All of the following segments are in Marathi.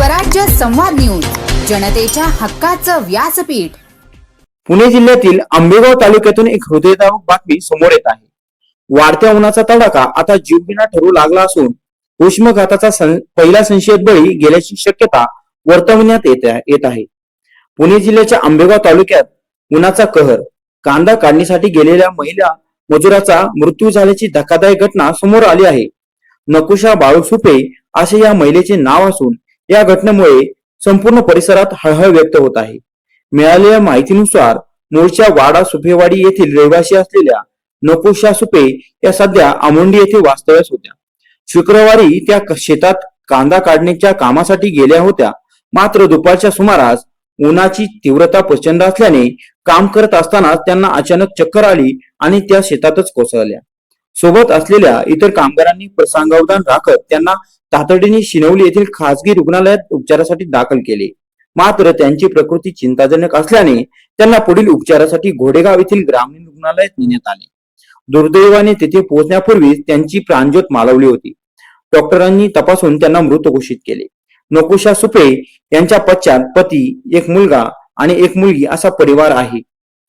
स्वराज्य संवाद न्यूज, जनतेच्या हक्काचं व्यासपीठ। पुणे जिल्ह्यातील आंबेगाव तालुक्यातून एक हृदयद्रावक बातमी समोर येत आहे। वाढत्या उन्हाचा तडाखा आता जीवघेणा ठरू लागला असून उष्माघाताचा पहिला संशयित बळी गेल्याची शक्यता वर्तवण्यात येत आहे। पुणे जिल्ह्याच्या आंबेगाव तालुक्यात उन्हाचा कहर, कांदा काढणीसाठी गेलेल्या महिला मजुराचा मृत्यू झाल्याची धक्कादायक घटना समोर आली आहे। नकुशा बाळू सुपे असे या महिलेचे नाव असून या घटनेमुळे संपूर्ण परिसरात हळहळ व्यक्त होत आहे। मिळालेल्या माहितीनुसार मूळच्या वाडा सुपेवाडी येथील रहिवासी असलेल्या नकुशा सुपे या सध्या आमोंडी येथे वास्तव्यास होत्या। शुक्रवारी त्या शेतात कांदा काढण्याच्या कामासाठी गेल्या होत्या, मात्र दुपारच्या सुमारास उन्हाची तीव्रता प्रचंड असल्याने काम करत असताना त्यांना अचानक चक्कर आली आणि त्या शेतातच कोसळल्या। सोबत असलेल्या इतर कामगारांनी प्रसंगावधान राखत त्यांना तातडीने शिनवली येथील खासगी रुग्णालयात उपचारासाठी दाखल केले, मात्र त्यांची प्रकृती चिंताजनक असल्याने त्यांना पुढील उपचारासाठी घोडेगाव येथील ग्रामीण रुग्णालयात नेण्यात आले। दुर्दैवाने तेथे पोहोचण्यापूर्वीच त्यांची प्राणज्योत मालवली होती। डॉक्टरांनी तपासून त्यांना मृत घोषित केले। नकुशा सुपे यांच्या पश्चात पती, एक मुलगा आणि एक मुलगी असा परिवार आहे।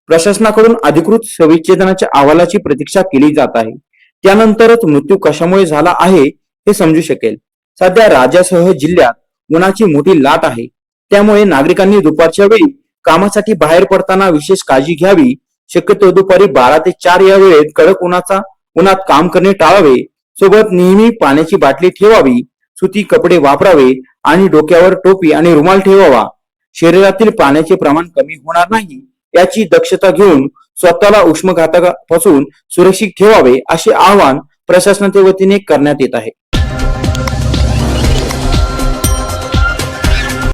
प्रशासनाकडून अधिकृत शवविच्छेदनाच्या अहवालाची प्रतीक्षा केली जात आहे, त्यानंतरच मृत्यू कशामुळे झाला आहे हे समजू शकेल। सध्या राज्यासह जिल्ह्यात उन्हाची मोठी लाट आहे, त्यामुळे नागरिकांनी दुपारच्या वेळी कामासाठी बाहेर पडताना विशेष काळजी घ्यावी। शक्यतो दुपारी 12 ते 4 या वेळेत कडक उन्हात काम करणे टाळावे। सोबत नेहमी पाण्याची बाटली ठेवावी, सुती कपडे वापरावे आणि डोक्यावर टोपी आणि रुमाल ठेवावा। शरीरातील पाण्याचे प्रमाण कमी होणार नाही याची दक्षता घेऊन स्वतःला उष्माघातापासून सुरक्षित ठेवावे असे आवाहन प्रशासनाच्या वतीने करण्यात येत आहे।